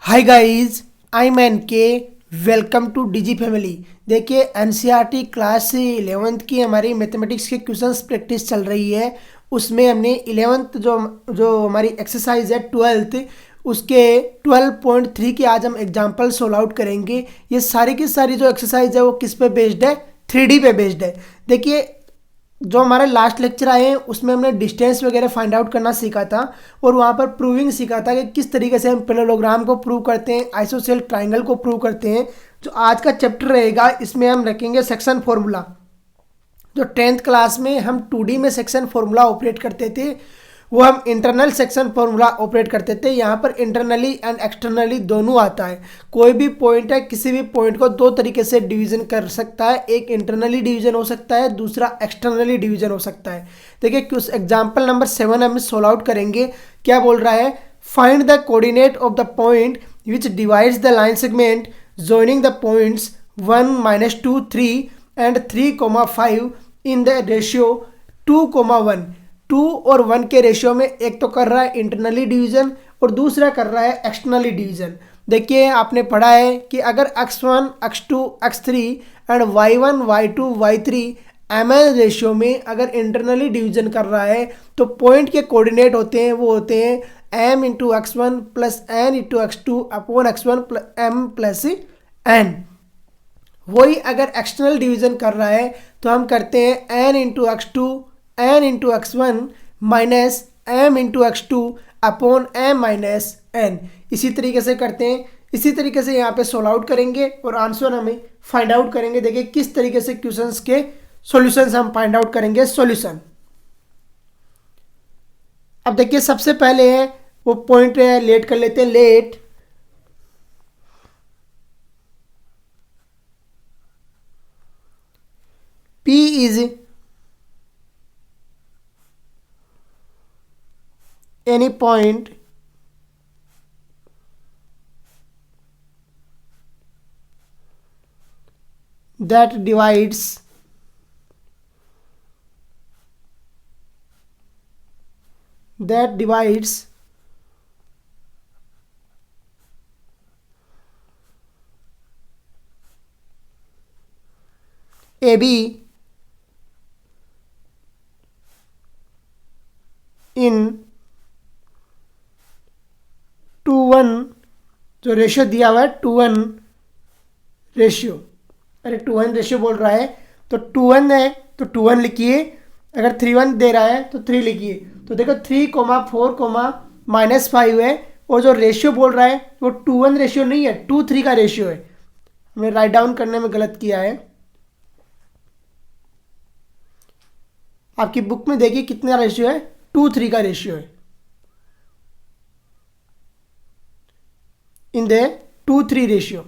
Hi guys, I am N K. Welcome to DG family. देखिए NCERT class 11th की हमारी mathematics के questions practice चल रही है। उसमें हमने 11th जो जो हमारी एक्सरसाइज है 12th, उसके 12.3 के आज हम एग्जाम्पल सोल्व आउट करेंगे। ये सारी की सारी जो एक्सरसाइज है वो किस पे बेस्ड है? 3D पे बेस्ड है। देखिए जो हमारे लास्ट लेक्चर आए हैं उसमें हमने डिस्टेंस वगैरह फाइंड आउट करना सीखा था और वहाँ पर प्रूविंग सीखा था कि किस तरीके से हम पैरेललोग्राम को प्रूव करते हैं, आइसोसेल ट्राइंगल को प्रूव करते हैं। जो आज का चैप्टर रहेगा इसमें हम रखेंगे सेक्शन फॉर्मूला। जो 10th क्लास में हम 2D में सेक्शन फॉर्मूला ऑपरेट करते थे वो हम इंटरनल सेक्शन फॉर्मूला ऑपरेट करते थे। यहाँ पर इंटरनली एंड एक्सटर्नली दोनों आता है। कोई भी पॉइंट है, किसी भी पॉइंट को दो तरीके से डिवीजन कर सकता है। एक इंटरनली डिवीजन हो सकता है, दूसरा एक्सटर्नली डिवीजन हो सकता है। देखिए कुछ एग्जाम्पल नंबर 7 हम सोल्व आउट करेंगे। क्या बोल रहा है? Find the coordinate of the point which divides the line segment joining the points 1, -2, 3 and 3, 5 in the ratio 2, 1। 2 और 1 के रेशियो में एक तो कर रहा है इंटरनली डिवीजन और दूसरा कर रहा है एक्सटर्नली डिवीजन। देखिए आपने पढ़ा है कि अगर x1, x2, x3 and y1, y2, y3 ml ratio में अगर इंटरनली डिवीजन कर रहा है तो पॉइंट के कोऑर्डिनेट होते हैं वो होते हैं m into x1 plus n into x2 upon x1 m plus n। वही अगर एक्सटर्नल डिवीजन कर रहा है तो हम करते हैं n into x2 n into x1 minus m into x2 upon m minus n। इसी तरीके से करते हैं। इसी तरीके से यहाँ पे सोल्व आउट करेंगे और आंसर हमें फाइंड आउट करेंगे। देखिए किस तरीके से क्वेश्चंस के सॉल्यूशंस हम फाइंड आउट करेंगे। सॉल्यूशन अब देखिए सबसे पहले है वो पॉइंट लेट कर लेते हैं। Let P is any point that divides AB in 2:1। जो रेशियो दिया हुआ है 2:1 रेशियो। अरे 2:1 रेशियो बोल रहा है तो 2:1 है तो 2:1 लिखिए। अगर 3:1 दे रहा है तो 3 लिखिए। तो देखो 3, 4, -5 है और जो रेशियो बोल रहा है वो 2:1 रेशियो नहीं है, 2:3 का रेशियो है। हमने राइट डाउन करने में गलत किया है। आपकी बुक में देखिए कितना रेशियो है, 2:3 का रेशियो है। In the 2:3 ratio.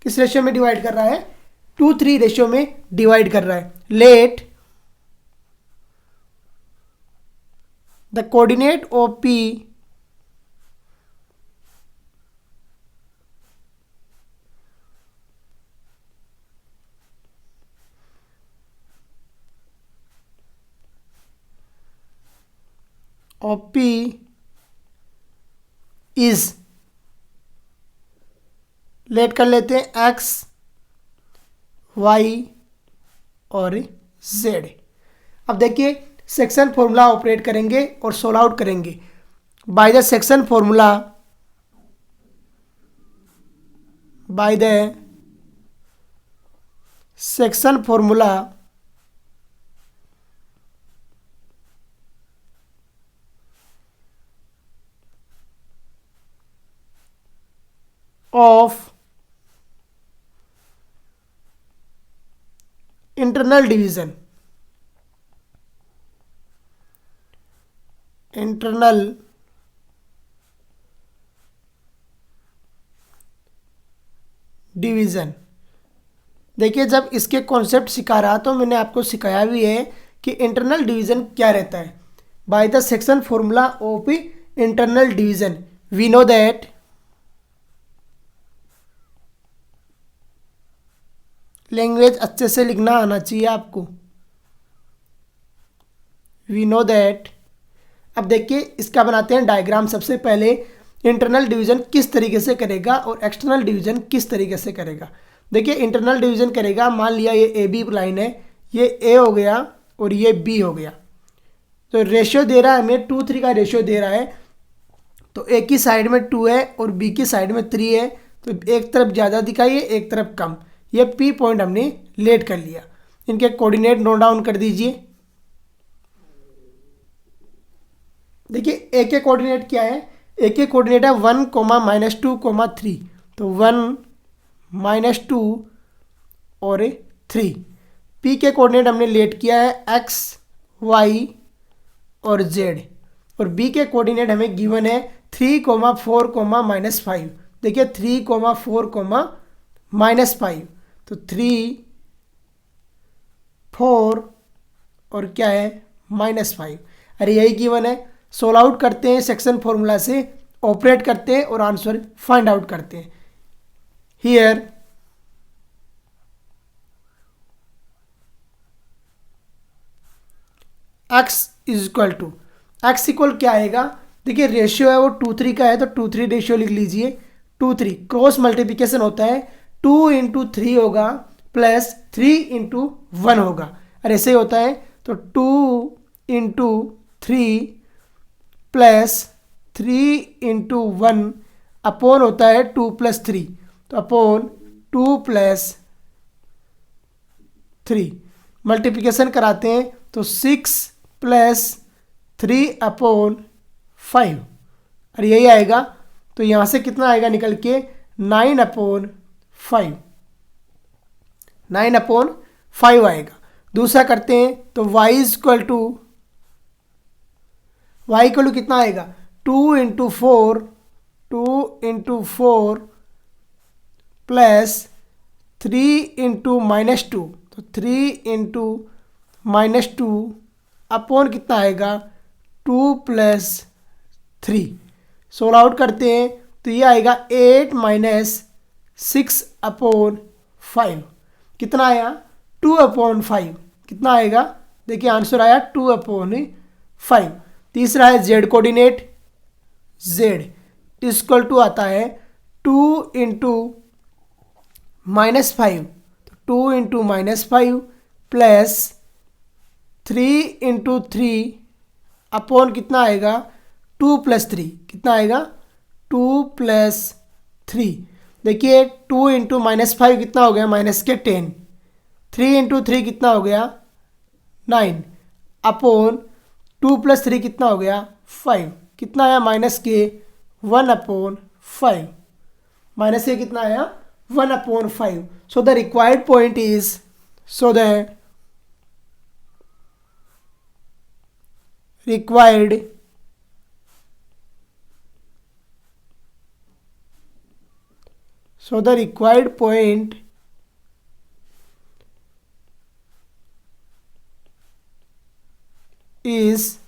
किस रेशियो में डिवाइड कर रहा है? 2:3 रेशियो में डिवाइड कर रहा है। Let the coordinate of P is, let कर लेते हैं x, y और z। अब देखिए सेक्शन फॉर्मूला ऑपरेट करेंगे और सोल्व आउट करेंगे। Bye the section formula of internal division देखिए जब इसके कॉन्सेप्ट सिखा रहा तो मैंने आपको सिखाया भी है कि इंटरनल डिवीजन क्या रहता है। By the section formula of internal division we know that language अच्छे से लिखना आना चाहिए आपको, वी नो दैट। अब देखिए इसका बनाते हैं डायग्राम। सबसे पहले इंटरनल डिवीजन किस तरीके से करेगा और एक्सटर्नल डिवीजन किस तरीके से करेगा। देखिए इंटरनल डिवीजन करेगा, मान लिया ये ए बी लाइन है, ये ए हो गया और ये बी हो गया। तो रेशियो दे रहा है हमें 2:3 का रेशियो दे रहा है। तो ए की साइड में 2 है और बी की साइड में 3 है, तो एक तरफ ज़्यादा दिखाइए एक तरफ कम। ये पी पॉइंट हमने लेट कर लिया। इनके कोऑर्डिनेट नोट डाउन कर दीजिए। देखिए ए के कोऑर्डिनेट क्या है, ए के कोऑर्डिनेट है 1, -2, 3। तो 1, -2 और 3। पी के कोऑर्डिनेट हमने लेट किया है x, y और z। और बी के कोऑर्डिनेट हमें गिवन है 3, 4, -5। देखिए 3, 4, -5। तो 3, 4 और क्या है -5। अरे यही गिवन है। सोल्व आउट करते हैं, सेक्शन फॉर्मूला से ऑपरेट करते हैं और आंसर फाइंड आउट करते हैं। Here x is equal to, X equal क्या आएगा, देखिए रेशियो है वो 2:3 का है, तो 2:3 रेशियो लिख लीजिए। 2:3 क्रॉस मल्टीप्लिकेशन होता है, 2 × 3 होगा प्लस 3 × 1 होगा। और ऐसे ही होता है, तो 2 × 3 प्लस 3 × 1 अपॉन होता है 2 + 3। तो अपॉन 2 + 3 मल्टीप्लिकेशन कराते हैं तो 6 + 3/5 और यही आएगा। तो यहाँ से कितना आएगा निकल के 9/5, 9/5 आएगा। दूसरा करते हैं तो y इक्वल टू कितना आएगा 2 × 4, 2 × 4 प्लस 3 × -2। तो 3 × -2 अपॉन कितना आएगा 2 + 3। सोल्व आउट करते हैं तो ये आएगा 8 - 6/5। कितना आया 2/5। कितना आएगा, देखिए आंसर आया 2/5। तीसरा है z coordinate, z equal to आता है 2 × -5। तो 2 × -5 प्लस 3 × 3 अपॉन कितना आएगा 2 + 3। कितना आएगा 2 + 3। देखिए 2 × -5 कितना हो गया माइनस के 10। 3 × 3 कितना हो गया 9 अपॉन 2 + 3 कितना हो गया 5। कितना आया माइनस के 1/5। माइनस के कितना आया 1/5। सो the required point is, so the required point is,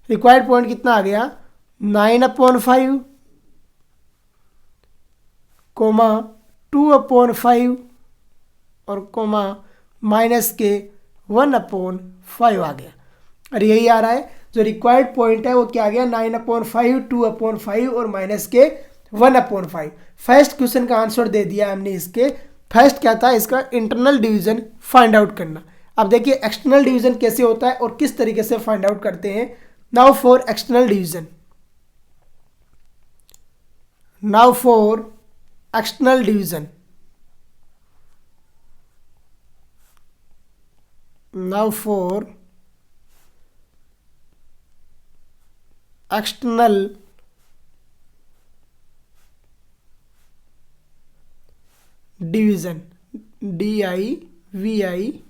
required point कितना आ गया 9/5, 2/5 और माइनस के 1/5 आ गया। और यही आ रहा है जो रिक्वायर्ड पॉइंट है वो क्या आ गया 9/5, 2/5 और माइनस के 1/5। फर्स्ट क्वेश्चन का आंसर दे दिया हमने। इसके फर्स्ट क्या था, इसका इंटरनल डिवीजन फाइंड आउट करना। अब देखिए एक्सटर्नल डिवीजन कैसे होता है और किस तरीके से फाइंड आउट करते हैं। Now for external division, now for external division, now for external division, DIVISION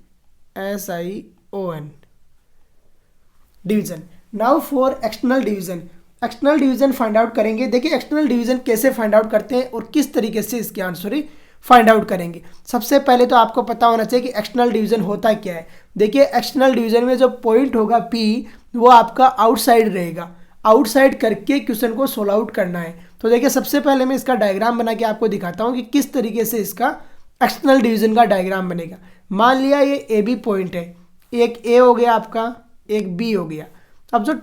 division. Now for external division, external division find out करेंगे। देखिए एक्सटर्नल डिवीजन कैसे फाइंड आउट करते हैं और किस तरीके से इसके आंसर ही फाइंड आउट करेंगे। सबसे पहले तो आपको पता होना चाहिए कि एक्सटर्नल डिवीजन होता क्या है। देखिए एक्सटर्नल डिवीजन में जो पॉइंट होगा P वो आपका आउटसाइड रहेगा। आउटसाइड करके क्वेश्चन को सोल्व आउट करना है। तो देखिए सबसे पहले मैं इसका डायग्राम बना के आपको दिखाता हूँ कि किस तरीके से इसका एक्सटर्नल डिवीजन का डायग्राम बनेगा। मान लिया ये ए बी पॉइंट है, एक ए हो गया आपका, एक बी हो गया। अब जो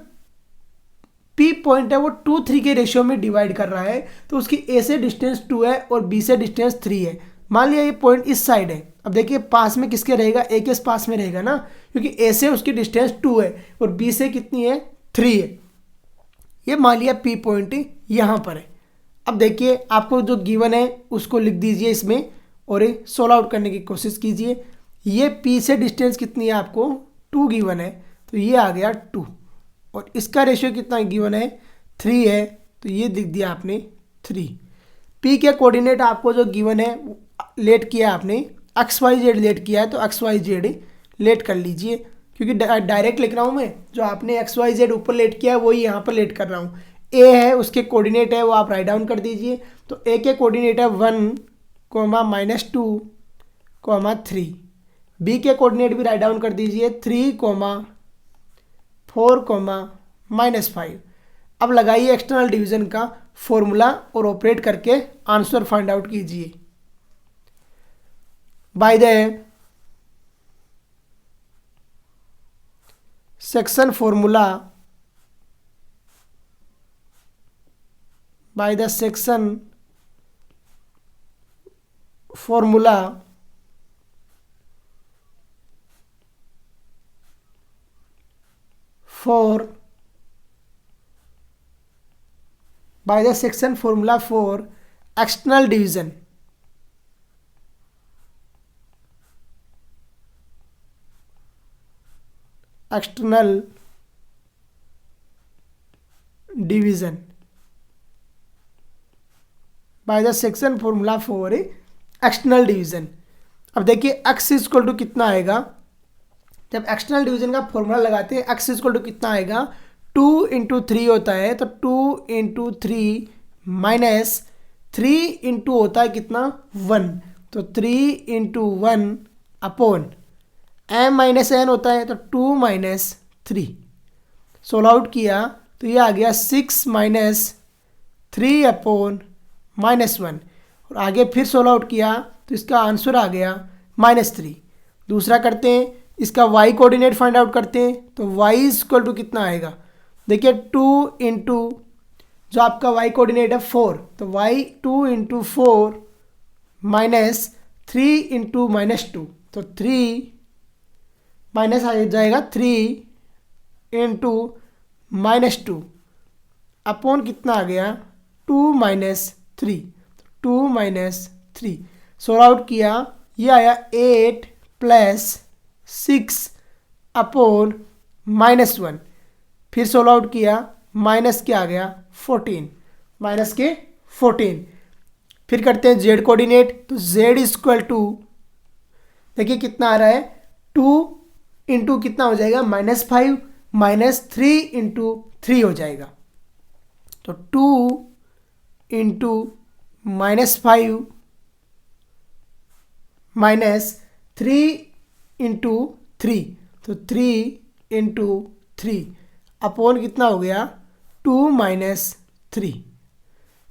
पी पॉइंट है वो 2-3 के रेशियो में डिवाइड कर रहा है, तो उसकी ए से डिस्टेंस 2 है और बी से डिस्टेंस 3 है। मान लिया ये पॉइंट इस साइड है, अब देखिए पास में किसके रहेगा, ए के पास में रहेगा ना, क्योंकि ए से उसकी डिस्टेंस 2 है और बी से कितनी है, 3 है। ये मान लिया पी पॉइंट यहाँ पर है। अब देखिए आपको जो गिवन है उसको लिख दीजिए इसमें और सॉल्व आउट करने की कोशिश कीजिए। ये पी से डिस्टेंस कितनी है, आपको 2 गिवन है, तो ये आ गया 2 और इसका रेशियो कितना गिवन है, 3 है, तो ये लिख दिया आपने 3। पी के कोऑर्डिनेट आपको जो गिवन है लेट किया आपने, एक्स वाई जेड लेट किया है, तो एक्स वाई जेड लेट कर लीजिए, क्योंकि डायरेक्ट लिख रहा हूँ मैं, जो आपने एक्स वाई जेड ऊपर लेट किया है वही यहाँ पर लेट कर रहा हूँ। ए है उसके कोऑर्डिनेट है वो आप राइट डाउन कर दीजिए, तो ए के कोऑर्डिनेट है 1, -2, 3। बी के कोऑर्डिनेट भी राइट डाउन कर दीजिए 3, 4, -5। अब लगाइए एक्सटर्नल डिवीजन का फॉर्मूला और ऑपरेट करके आंसर फाइंड आउट कीजिए। Bye the section formula, by the section formula for external division, bye the section formula for external division. अब देखिए एक्स इक्वल टू कितना आएगा, जब एक्सटर्नल डिवीजन का फॉर्मूला लगाते हैं एक्स इक्वल टू कितना आएगा, 2 × 3 होता है, तो 2 × 3 माइनस 3 × होता है कितना, 1, तो 3 × 1 अपॉन m-n होता है, तो 2 - 3। सोल्व आउट किया तो ये आ गया 6 - 3 अपॉन -1 और आगे फिर सोल्व आउट किया तो इसका आंसर आ गया -3। दूसरा करते हैं, इसका y कोऑर्डिनेट फाइंड आउट करते हैं, तो y इक्वल टू कितना आएगा, देखिए 2 × जो आपका y कोऑर्डिनेट है 4, तो y 2 × 4 माइनस 3 × -2, तो 3 माइनस आ जाएगा 3 × -2 अपॉन कितना आ गया, 2 - 3, 2 - 3। सोल्व आउट किया ये आया 8 + 6 अपॉन -1। फिर सोल्व आउट किया माइनस क्या आ गया, 14, -14। फिर करते हैं जेड कोऑर्डिनेट, तो जेड इक्वल टू देखिए कितना आ रहा है, 2 × कितना हो जाएगा, -5 -3 × 3 हो जाएगा, तो 2 × -5 -3 × 3, तो 3 × 3 अपॉन कितना हो गया, 2 - 3।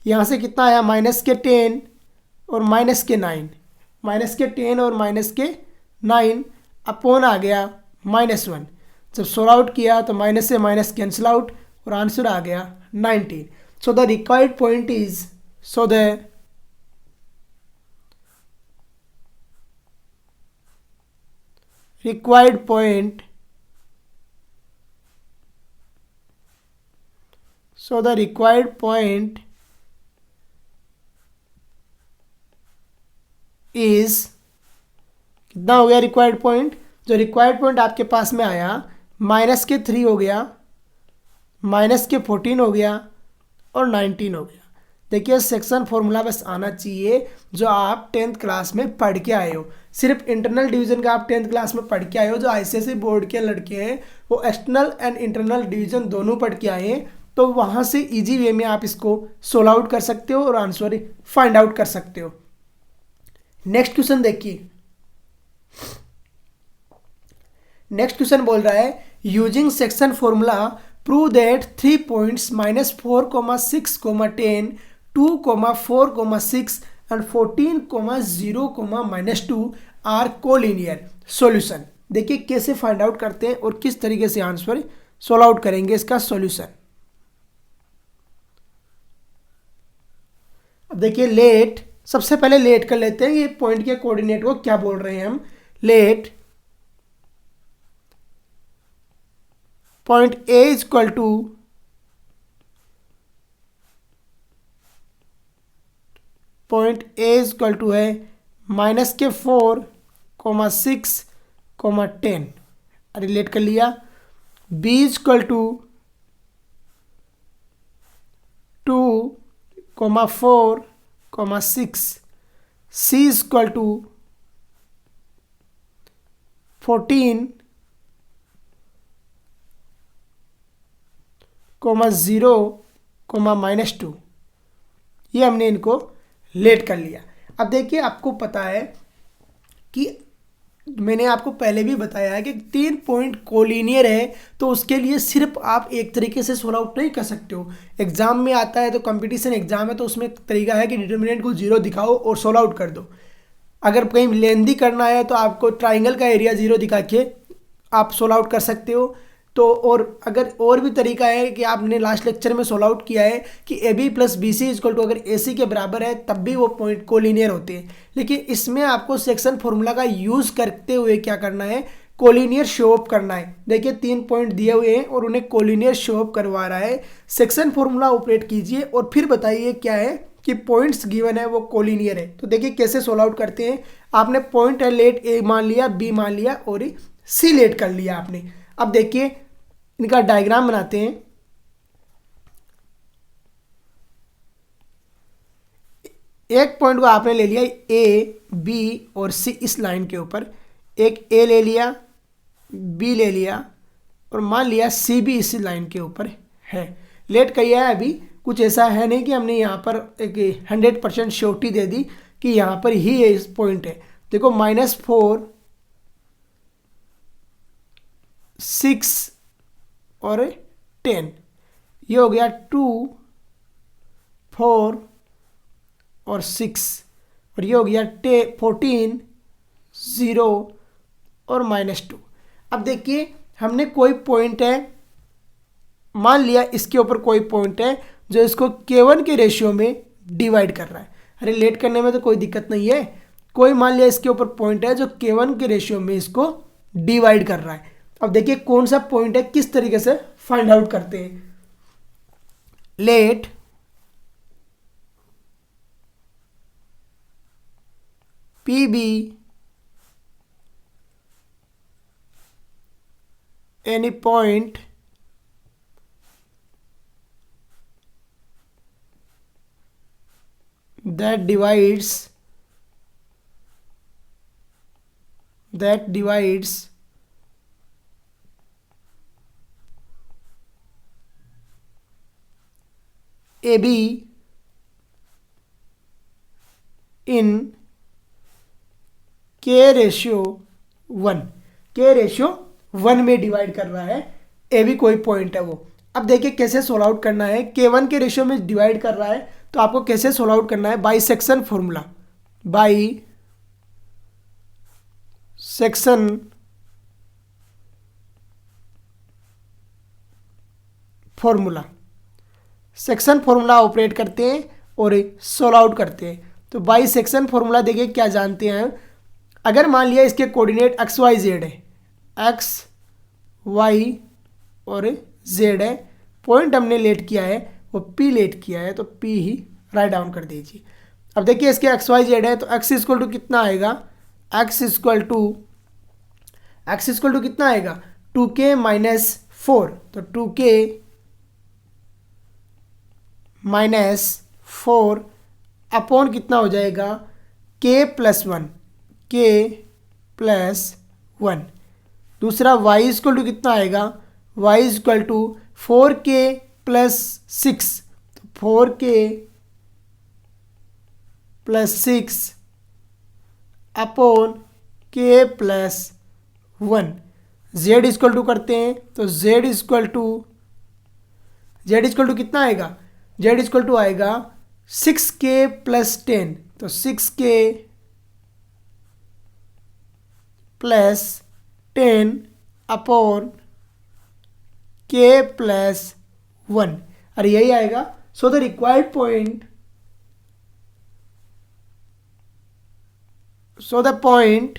यहाँ से कितना आया, -10 और -9, -10 और -9 अपॉन आ गया -1। जब सोल्व आउट किया तो माइनस से माइनस कैंसिल आउट और आंसर आ गया 19। सो the required point is, so the required point is कितना हो गया रिक्वायर्ड पॉइंट, जो रिक्वायर्ड पॉइंट आपके पास में आया -3 हो गया, -14 हो गया और 19 हो गया। देखिए सेक्शन फॉर्मूला बस आना चाहिए जो आप 10th क्लास में पढ़ के आए हो, सिर्फ इंटरनल डिवीजन का आप 10th क्लास में पढ़ के आए हो। जो आईसीएसई बोर्ड के लड़के हैं वो एक्सटर्नल एंड इंटरनल डिवीजन दोनों पढ़ के आए हैं, तो वहाँ से इजी वे में आप इसको सोल्व आउट कर सकते हो और आंसर फाइंड आउट कर सकते हो। नेक्स्ट क्वेश्चन देखिए, नेक्स्ट क्वेश्चन बोल रहा है using section formula prove that 3 points -4, 6, 10, 2, 4, 6 and 14,0,-2 are collinear solution. देखिए कैसे फाइंड आउट करते हैं और किस तरीके से आंसर सॉल्व आउट करेंगे इसका सॉल्यूशन। अब देखिए लेट, सबसे पहले लेट कर लेते हैं ये पॉइंट के कोऑर्डिनेट को क्या बोल रहे हैं हम। Let point A is equal to है -4,6,10 रिलेट कर लिया। B is equal to 2,4,6, C is equal to 14,0,-2 ये हमने इनको लेट कर लिया। अब देखिए आपको पता है कि मैंने आपको पहले भी बताया है कि 3 पॉइंट कोलिनियर है, तो उसके लिए सिर्फ आप एक तरीके से सोल्व आउट नहीं कर सकते हो। एग्जाम में आता है तो कंपटीशन एग्जाम है तो उसमें तरीका है कि डिटर्मिनेंट को 0 दिखाओ और सोल्व आउट कर दो। अगर कहीं लेंदी करना है तो आपको ट्राइंगल का एरिया 0 दिखा के आप सोल्व आउट कर सकते हो। तो और अगर और भी तरीका है कि आपने लास्ट लेक्चर में सोल्व आउट किया है कि A B plus B C is equal to अगर ए सी के बराबर है तब भी वो पॉइंट कोलिनियर होते हैं। लेकिन इसमें आपको सेक्शन फॉर्मूला का यूज़ करते हुए क्या करना है, कोलिनियर शो अप करना है। देखिए 3 पॉइंट दिए हुए हैं और उन्हें कोलिनियर शो अप करवा रहा है। सेक्शन फॉर्मूला ऑपरेट कीजिए और फिर बताइए क्या है कि पॉइंट्स गिवन है वो कोलिनियर है। तो देखिए कैसे सोल्व आउट करते हैं। आपने पॉइंट है लेट ए मान लिया, बी मान लिया और सी लेट कर लिया आपने। अब देखिए इनका डायग्राम बनाते हैं। एक पॉइंट को आपने ले लिया ए, बी और सी इस लाइन के ऊपर, एक ए ले लिया, बी ले लिया और मान लिया सी भी इसी लाइन के ऊपर है। लेट किया है। अभी कुछ ऐसा है नहीं कि हमने यहाँ पर एक 100% श्योरिटी दे दी कि यहाँ पर ही ये इस पॉइंट है। देखो -4, 6 और 10, ये हो गया 2, 4 और 6 और ये हो गया 14, 0 और -2। अब देखिए हमने कोई पॉइंट है, मान लिया इसके ऊपर कोई पॉइंट है जो इसको K1 के रेशियो में डिवाइड कर रहा है। अरे लेट करने में तो कोई दिक्कत नहीं है। कोई मान लिया इसके ऊपर पॉइंट है जो K1 के रेशियो में इसको डिवाइड कर रहा है। अब देखिए कौन सा पॉइंट है, किस तरीके से फाइंड आउट करते हैं। Let P B any point that divides AB in K ratio 1, K ratio 1 में डिवाइड कर रहा है। ए भी कोई पॉइंट है वो। अब देखिए कैसे सोल्व आउट करना है। K1 के रेशियो में डिवाइड कर रहा है तो आपको कैसे सोल्व आउट करना है, by section formula. By section formula, section formula operate करते हैं और सोल्व आउट करते हैं। तो बाई सेक्शन फॉर्मूला देखिए क्या जानते हैं। अगर मान लिया इसके कोऑर्डिनेट एक्स वाई जेड है, एक्स वाई और जेड है, पॉइंट हमने लेट किया है वो पी लेट किया है तो पी ही राइट डाउन कर दीजिए। अब देखिए इसके एक्स वाई जेड है तो एक्स इक्वल टू कितना आएगा, एक्स इक्वल टू कितना आएगा 2k - 4, तो 2k - 4 अपॉन कितना हो जाएगा k + 1। दूसरा y इक्वल टू कितना आएगा, y इक्वल टू 4k + 6, तो 4k + 6 upon k + 1। z equal to करते हैं तो z इक्वल टू कितना आएगा, z इक्वल टू आएगा 6k + 10, तो 6k plus 10 upon k plus 1, अरे यही आएगा। So the required point, so the point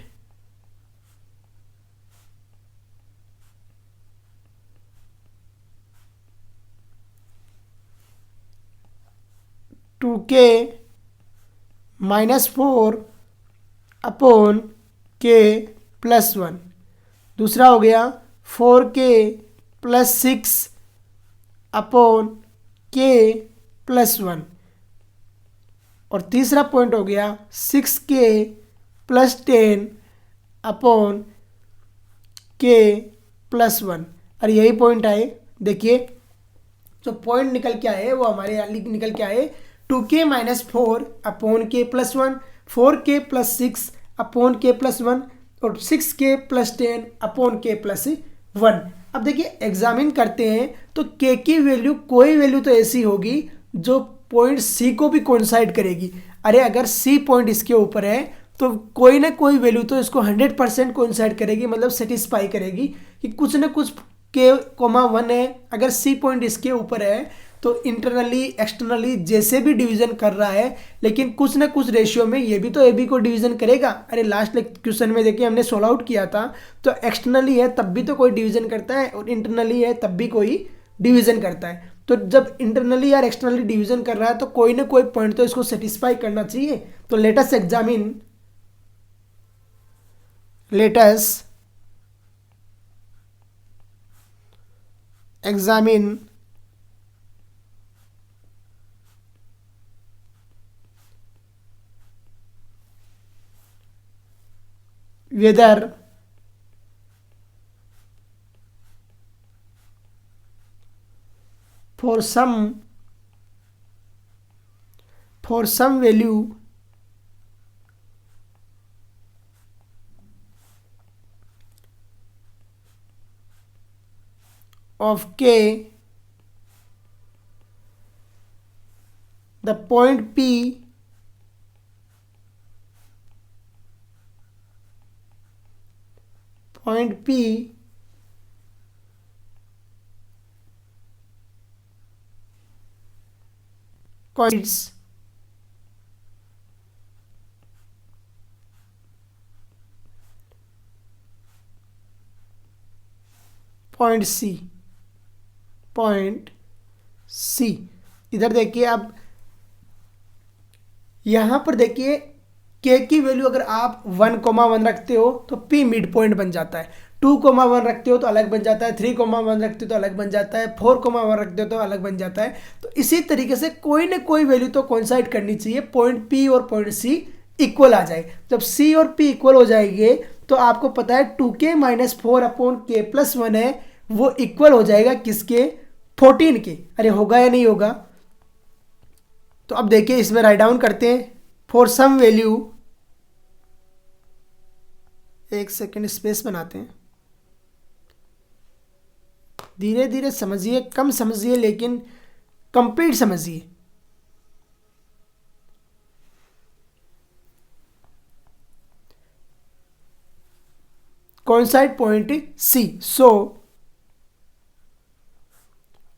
two K minus 4 upon K plus 1, दूसरा हो गया 4k plus 6 upon K plus 1, और तीसरा पॉइंट हो गया 6k plus 10 upon K plus 1, और यही पॉइंट आए। देखिए जो पॉइंट निकल के आए वो हमारे यहाँ निकल के आए 2k minus 4 upon K plus 1, 4k plus 6 upon K plus 1 और 6k plus 10 upon K plus 1। अब देखिए एग्जामिन करते हैं तो k की वैल्यू, कोई वैल्यू तो ऐसी होगी जो पॉइंट C को भी कोइंसाइड करेगी। अरे अगर C पॉइंट इसके ऊपर है तो कोई ना कोई वैल्यू तो इसको 100% कोइंसाइड करेगी, मतलब सेटिस्फाई करेगी कि कुछ ना कुछ k,1 है। अगर C पॉइंट इसके ऊपर है तो इंटरनली एक्सटर्नली जैसे भी डिवीजन कर रहा है, लेकिन कुछ ना कुछ रेशियो में ये भी तो AB को डिवीजन करेगा। अरे लास्ट क्वेश्चन में देखिए हमने सोल्व आउट किया था, तो एक्सटर्नली है तब भी तो कोई डिवीजन करता है और इंटरनली है तब भी कोई डिवीजन करता है। तो जब इंटरनली या एक्सटर्नली डिवीजन कर रहा है तो कोई ना कोई पॉइंट तो इसको सेटिस्फाई करना चाहिए। तो let us examine whether for some value of k, the point P coincides point C। इधर देखिए, अब यहां पर देखिए k की वैल्यू अगर आप 1,1 रखते हो तो P मिड पॉइंट बन जाता है, 2,1 रखते हो तो अलग बन जाता है, 3,1 रखते हो तो अलग बन जाता है, 4,1 रखते हो तो अलग बन जाता है। तो इसी तरीके से कोई ना कोई वैल्यू तो कोइंसाइड करनी चाहिए, पॉइंट P और पॉइंट C इक्वल आ जाए। जब C और P इक्वल हो जाएंगे तो आपको पता है 2k minus 4 upon k plus 1 है, वो इक्वल हो जाएगा किसके, 14 के। अरे होगा या नहीं होगा? तो अब देखिए इसमें राइट डाउन करते हैं। फॉर सम वैल्यू, एक सेकेंड स्पेस बनाते हैं, धीरे धीरे समझिए, कम समझिए लेकिन कंप्लीट समझिए। Coincide point C, so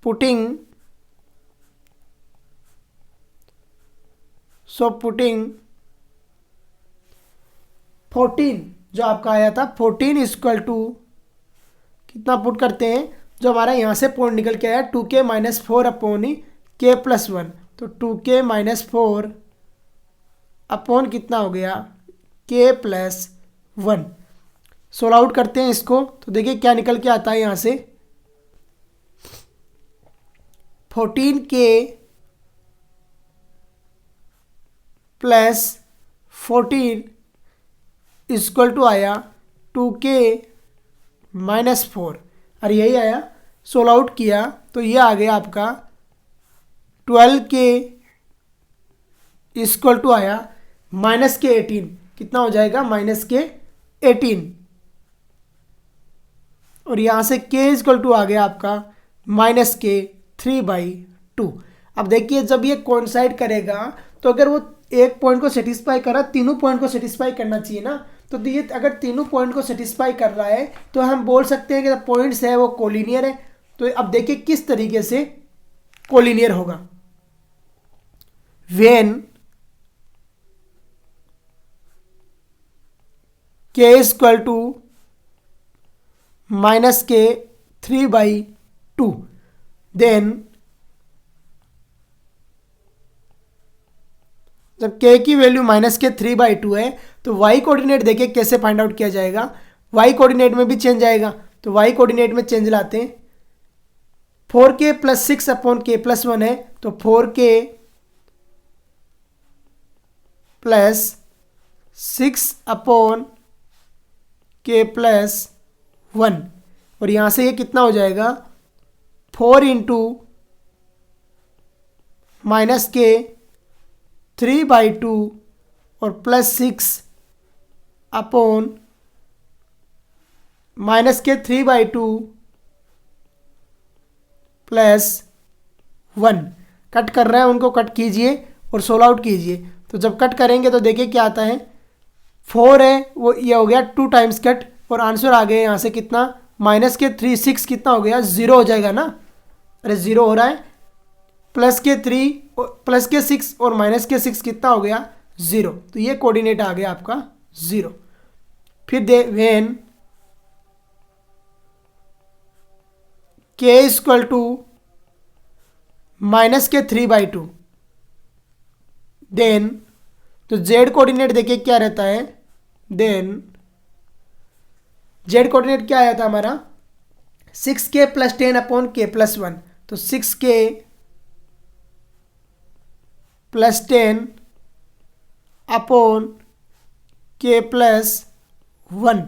putting 14 जो आपका आया था 14 इक्वल टू कितना पुट करते हैं, जो हमारा यहाँ से पॉइंट निकल के आया 2k minus 4 upon k plus 1, तो 2k माइनस 4 अपॉन कितना हो गया, k प्लस 1। सोल्व आउट करते हैं इसको, तो देखिए क्या निकल के आता है यहाँ से, 14k प्लस 14 इक्वल टू आया 2k माइनस 4, और यही आया। सोल्व आउट किया तो ये आ गया आपका 12k इक्वल टू आया माइनस के 18, कितना हो जाएगा, माइनस के 18, और यहाँ से k इक्वल टू आ गया आपका माइनस के 3/2। अब देखिए जब ये कोइंसाइड करेगा तो अगर वो एक पॉइंट को सेटिस्फाई कर रहा है, तीनों पॉइंट को सेटिस्फाई करना चाहिए ना। तो ये अगर तीनों पॉइंट को सेटिस्फाई कर रहा है तो हम बोल सकते हैं कि पॉइंट्स है वो कोलिनियर है। तो अब देखिए किस तरीके से कोलिनियर होगा। When k equal to minus के 3/2 देन जब k की वैल्यू माइनस के 3/2 है तो y कोऑर्डिनेट देखिए कैसे फाइंड आउट किया जाएगा। y कोऑर्डिनेट में भी चेंज आएगा, तो y कोऑर्डिनेट में चेंज लाते हैं। 4k plus 6 upon k plus 1 है, तो 4k plus 6 upon k plus 1, और यहाँ से ये कितना हो जाएगा 4 इंटू माइनस के 3/2 और प्लस 6 अपॉन माइनस के 3/2 प्लस 1। कट कर रहे हैं, उनको कट कीजिए और सोल्व आउट कीजिए। तो जब कट करेंगे तो देखिए क्या आता है, 4 है वो ये हो गया 2 टाइम्स कट, और आंसर आ गया यहाँ से कितना माइनस के 3 6 कितना हो गया 0 हो जाएगा ना। अरे 0 हो रहा है, प्लस के 3 प्लस के 6 और माइनस के 6 कितना हो गया 0। तो ये कोऑर्डिनेट आ गया आपका 0। फिर they when k equal to minus के 3/2 देन तो z कोऑर्डिनेट देखिए क्या रहता है, देन z कोऑर्डिनेट क्या आया था हमारा 6k plus 10 upon k plus 1। तो 6k plus 10 upon k plus 1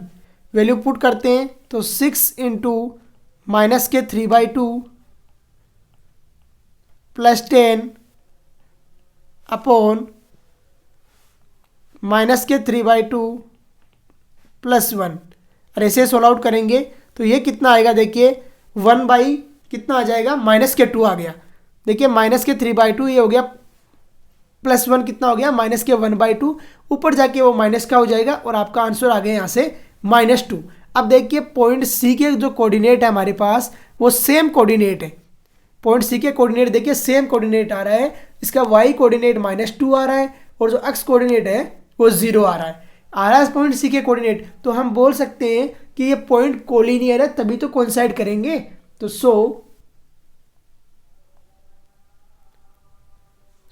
value put करते हैं, तो 6 इंटू माइनस के 3/2 प्लस 10 अपॉन माइनस के 3/2 प्लस 1, और ऐसे सोल्व आउट करेंगे तो ये कितना आएगा देखिए 1 बाई कितना आ जाएगा माइनस के 2 आ गया। देखिए माइनस के 3/2 ये हो गया, प्लस 1 कितना हो गया माइनस के 1/2, ऊपर जाके वो माइनस का हो जाएगा और आपका आंसर आ गया यहाँ से -2। अब देखिए पॉइंट सी के जो कोऑर्डिनेट है हमारे पास वो सेम कोऑर्डिनेट है। पॉइंट सी के कोऑर्डिनेट देखिए सेम कोऑर्डिनेट आ रहा है, इसका y कोऑर्डिनेट -2 आ रहा है और जो x कोऑर्डिनेट है वो 0 आ रहा है पॉइंट सी के कोऑर्डिनेट। तो हम बोल सकते हैं कि ये पॉइंट कोलिनियर है, तभी तो कोइंसाइड करेंगे। तो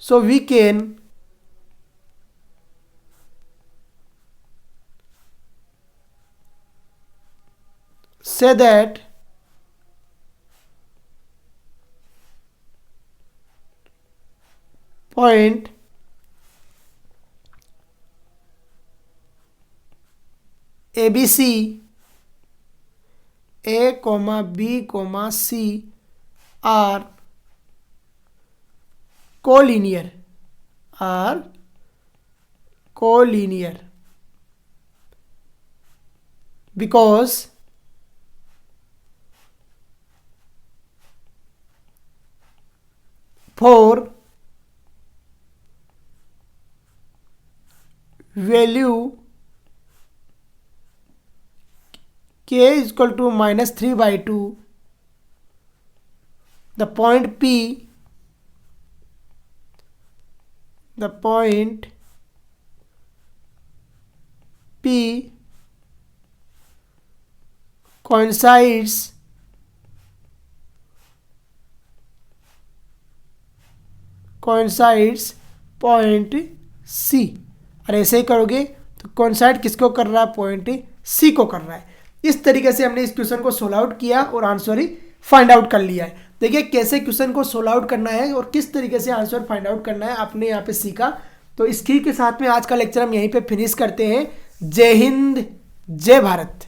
so we can say that point ABC A, B, C are collinear because for value k is equal to -3/2 the point P coincides point C। और ऐसे ही करोगे तो कोइंसाइड किसको कर रहा है, पॉइंट C को कर रहा है। इस तरीके से हमने इस क्वेश्चन को सोल्व आउट किया और आंसर ही फाइंड आउट कर लिया है। देखिए कैसे क्वेश्चन को सोल्व आउट करना है और किस तरीके से आंसर फाइंड आउट करना है आपने यहाँ पे सीखा। तो इसी के साथ में आज का लेक्चर हम यहीं पे फिनिश करते हैं। जय हिंद, जय भारत।